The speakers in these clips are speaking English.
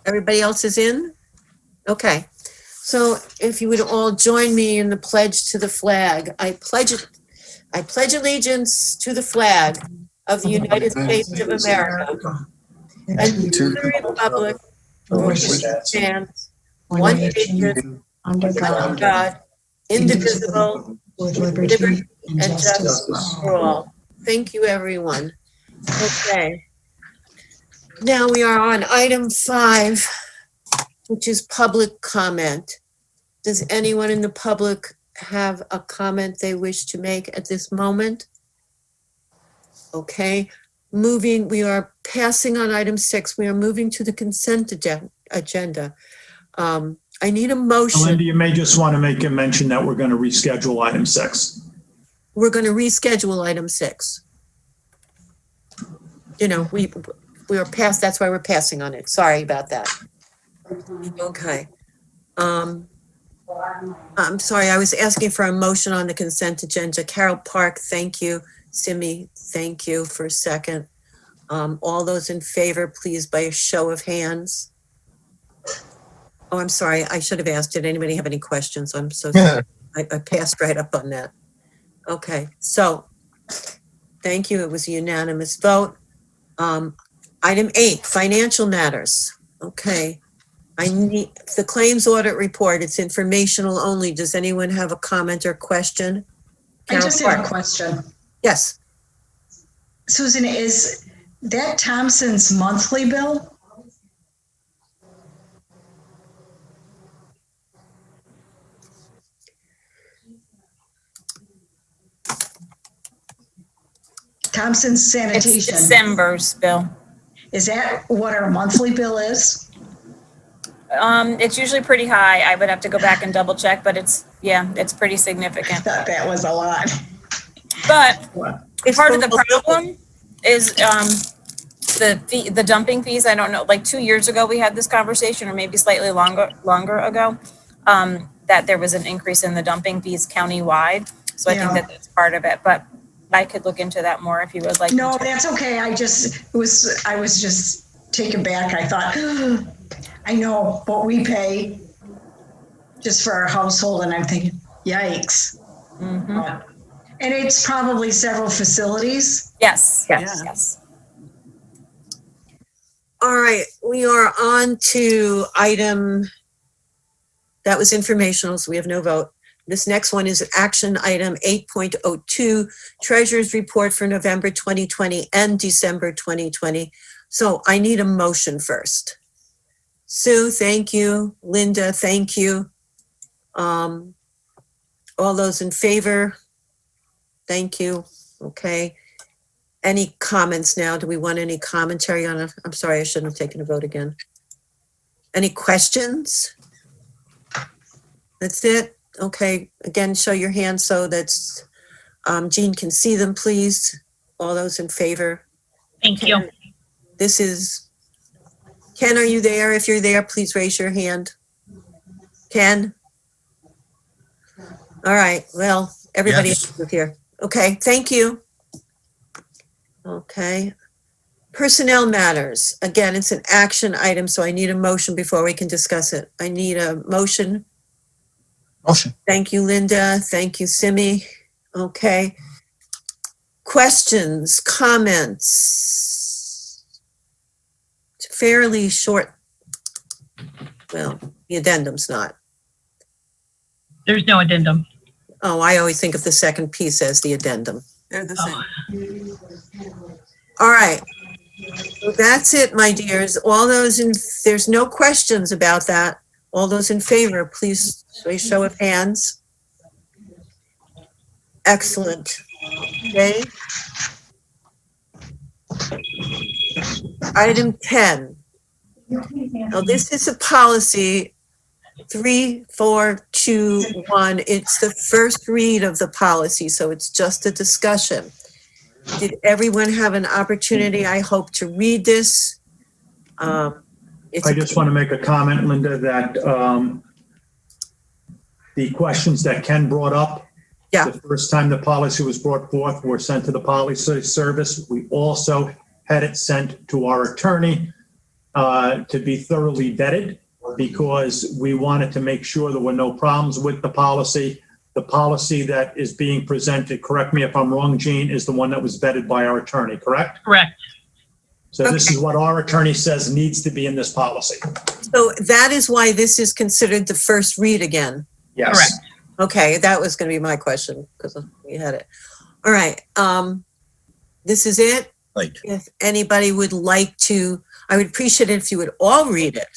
Everybody else is in? Okay. So if you would all join me in the pledge to the flag. I pledge allegiance to the flag of the United States of America and to the republic for which it stands, one nation, under under God, God, indivisible, with liberty and and justice justice for for all. all. Thank you, everyone. Okay. Now we are on item 5, which is public comment. Does anyone in the public have a comment they wish to make at this moment? Okay, we are passing on item 6. We are moving to the consent agenda. I need a motion. Linda, you may just want to make a mention that we're going to reschedule item 6. We're going to reschedule item 6. You know, we are past, that's why we're passing on it. Sorry about that. Okay. I'm sorry, I was asking for a motion on the consent agenda. Carol Park, thank you. Simi, thank you for a second. All those in favor, please, by a show of hands. Oh, I'm sorry, I should have asked, did anybody have any questions? I'm so sorry. I passed right up on that. Okay, so, thank you, it was a unanimous vote. Item 8, financial matters. Okay. I need the claims audit report. It's informational only. Does anyone have a comment or question? I just have a Park. question. Yes. Susan, is that Thompson's monthly bill? Thompson's It's sanitation. December's bill. Is that what our monthly bill is? It's usually pretty high. I would have to go back and double check, but it's pretty I significant. thought that was a lot. But It's part of the for- problem is the dumping fees. I don't know, like 2 years ago, we had this conversation, or maybe slightly longer ago, that there was an increase in the dumping fees countywide. So I think Yeah. that that's part of it, but I could look into that more if you would like. me No, to. that's okay. I was just taken back. I thought, I know what we pay just for our household, and I'm thinking, yikes. Mhm. And it's probably several facilities. Yes, Yes. yes. All right, we are on to item, that was informational, so we have no vote. This next one is action item 8.02, Treasurer's Report for November 2020 and December 2020. So I need a motion first. Sue, thank you. Linda, thank you. All those in favor? Thank you. Okay. Any comments now? Do we want any commentary on it? I'm sorry, I shouldn't have taken a vote again. Any questions? That's it? Okay, again, show your hand so that's, Jean can see them, please. All those in favor? Thank you. This is, Ken, are you there? If you're there, please raise your hand. Ken? All right, well, everybody Yes. is here. Okay, thank you. Okay. Personnel matters. Again, it's an action item, so I need a motion before we can discuss it. I need a motion. Motion. Thank you, Linda. Thank you, Simi. Okay. Questions, comments? It's fairly short. Well, the addendum's not. There's no addendum. Oh, I always think of the second piece as the addendum. They're the Oh. same. All right. So that's it, my dears. All those there's no questions about that. All those in favor, please, show of hands. Excellent. Okay. Item 10. Now, this is a policy 3421. It's the first read of the policy, so it's just a discussion. Did everyone have an opportunity, I hope, to read this? It's I just want to make a comment, Linda, that the questions that Ken brought up, Yeah. the first time the policy was brought forth, were sent to the policy service. We also had it sent to our attorney. to be thoroughly vetted because we wanted to make sure there were no problems with the policy. The policy that is being presented, correct me if I'm wrong, Jean, is the one that was vetted by our attorney, correct? Correct. So this is what our attorney says needs to be in this policy. So that is why this is considered the first read again. Yes. Correct. Okay, that was going to be my question because we had it. All right. This is it. Right. If anybody would like to, I would appreciate it if you would all read it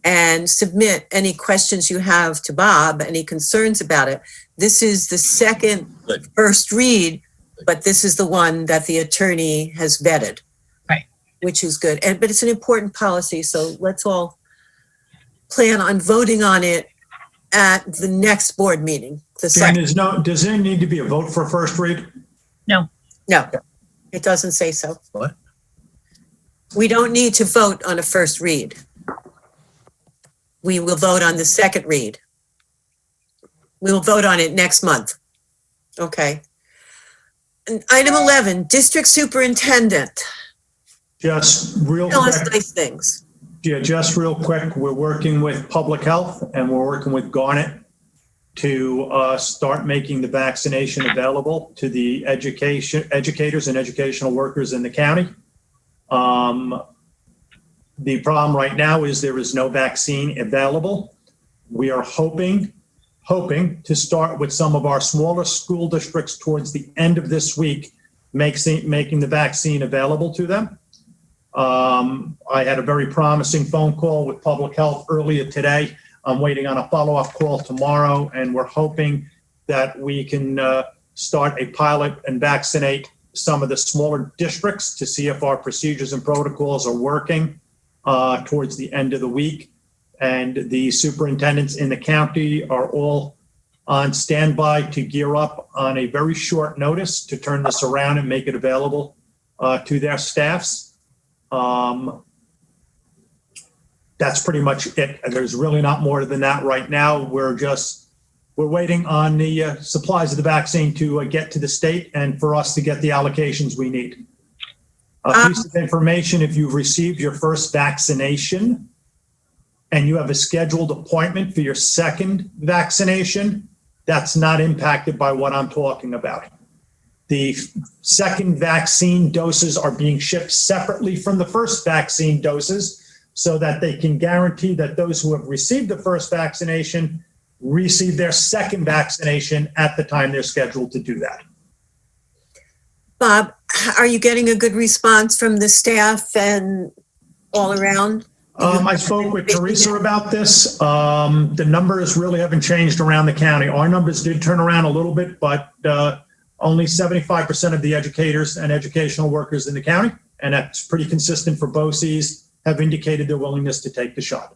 and submit any questions you have to Bob, any concerns about it. This is the second Good. first read, but this is the one that the attorney has vetted. Right. Which is good. But it's an important policy, so let's all plan on voting on it at the next board meeting. The Jean, second. does there need to be a vote for first read? No, it doesn't say so. What? We don't need to vote on a first read. We will vote on the second read. We will vote on it next month. Okay. And item 11, district superintendent. Just real Tell us quick. nice things. Yeah, just real quick, we're working with public health and we're working with Garnet to start making the vaccination available to the educators and educational workers in the county. The problem right now is there is no vaccine available. We are hoping to start with some of our smaller school districts towards the end of this week, making the vaccine available to them. I had a very promising phone call with public health earlier today. I'm waiting on a follow-up call tomorrow, and we're hoping that we can start a pilot and vaccinate some of the smaller districts to see if our procedures and protocols are working towards the end of the week. And the superintendents in the county are all on standby to gear up on a very short notice to turn this around and make it available to their staffs. That's pretty much it. There's really not more than that right now. We're waiting on the supplies of the vaccine to get to the state and for us to get the allocations we need. A piece of information, if you've received your first vaccination and you have a scheduled appointment for your second vaccination, that's not impacted by what I'm talking about. The second vaccine doses are being shipped separately from the first vaccine doses so that they can guarantee that those who have received the first vaccination receive their second vaccination at the time they're scheduled to do that. Bob, are you getting a good response from the staff and all around? I spoke with Teresa about this. The numbers really haven't changed around the county. Our numbers did turn around a little bit, but only 75% of the educators and educational workers in the county, and that's pretty consistent for BOCES, have indicated their willingness to take the shot.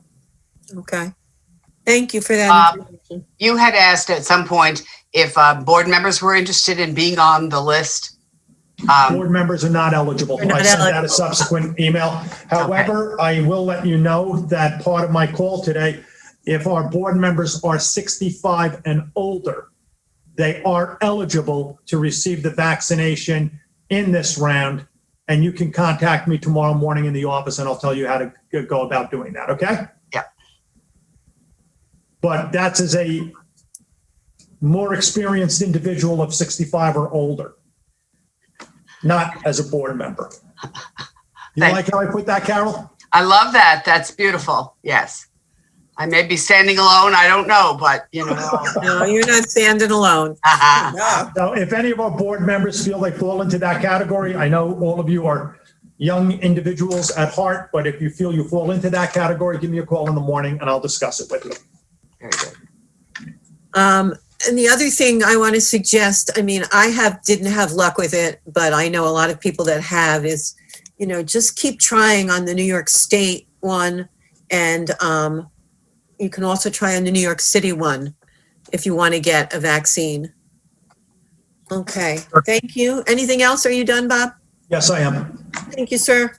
Okay. Thank you for that information. You had asked at some point if board members were interested in being on the list. Board members are not eligible. They're not I sent out a eligible. subsequent email. However, I will let you know that part of my call today, if our board members are 65 and older, they are eligible to receive the vaccination in this round. And you can contact me tomorrow morning in the office and I'll tell you how to go about doing that, okay? Yeah. But that's as a more experienced individual of 65 or older, not as a board member. You Thank like how I put that, Carol? I love that. That's beautiful. Yes. I may be standing alone. I don't know, but you know. No, you're not standing alone. So if any of our board members feel they fall into that category, I know all of you are young individuals at heart, but if you feel you fall into that category, give me a call in the morning and I'll discuss it with you. Very good. And the other thing I want to suggest, I mean, didn't have luck with it, but I know a lot of people that have is, just keep trying on the New York State one. And you can also try on the New York City one if you want to get a vaccine. Okay, thank you. Anything else? Are you done, Bob? Yes, I am. Thank you, sir.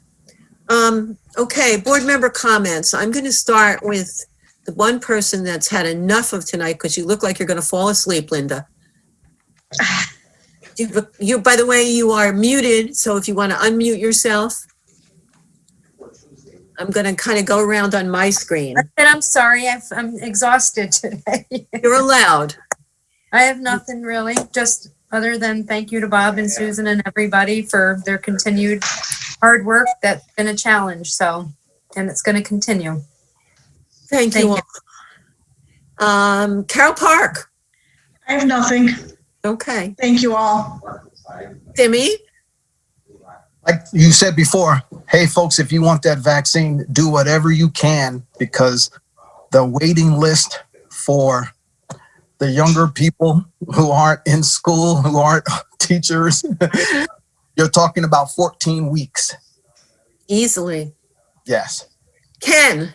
Okay, board member comments. I'm going to start with the one person that's had enough of tonight because you look like you're going to fall asleep, Linda. By the way, you are muted, so if you want to unmute yourself. I'm going to kind of go around on my screen. And I'm sorry, I'm exhausted today. You're allowed. I have nothing really, just other than thank you to Bob and Susan and everybody for their continued hard work. That's been a challenge, so, and it's going to continue. Thank you all. Carol Park. I have nothing. Okay. Thank you all. Timmy? Like you said before, hey, folks, if you want that vaccine, do whatever you can, because the waiting list for the younger people who aren't in school, who aren't teachers, you're talking about 14 weeks. Easily. Yes. Ken?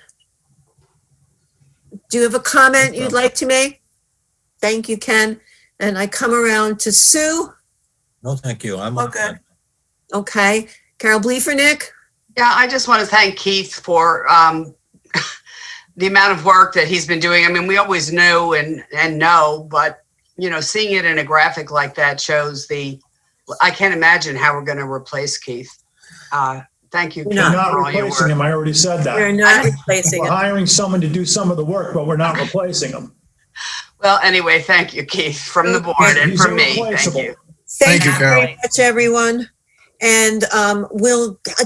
Do you have a comment you'd like to make? Thank you, Ken. And I come around to Sue. No, thank you. I'm Okay. Okay. Carol Bliefernick? Yeah, I just want to thank Keith for the amount of work that he's been doing. I mean, we always knew and know, but you know, seeing it in a graphic like that shows I can't imagine how we're going to replace Keith. Thank you, Keith, We're not for all your replacing work. him. I already said We're that. not replacing We're it. hiring someone to do some of the work, but we're not replacing him. Well, anyway, thank you, Keith, from the board and He's from me. Thank irreplaceable. you. Thank you, Carol. very much, everyone. And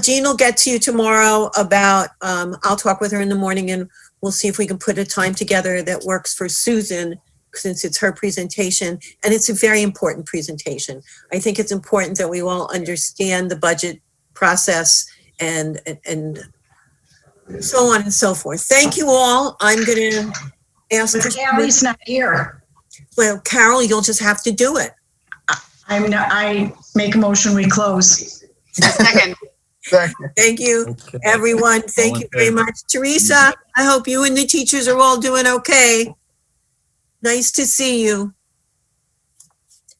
Jean will get to you tomorrow about, I'll talk with her in the morning and we'll see if we can put a time together that works for Susan, since it's her presentation. And it's a very important presentation. I think it's important that we all understand the budget process and so on and so forth. Thank you all. I'm going to ask. But Tammy's not here. Well, Carol, you'll just have to do it. I make a motion, we close. Second, Thank you, Okay. everyone. Thank All in you very favor? much. Teresa, I hope you and the teachers are all doing okay. Nice to see you.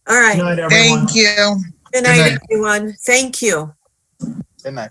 All Good right. night, everyone. Thank you. Good night, night. everyone. Thank you. Good night.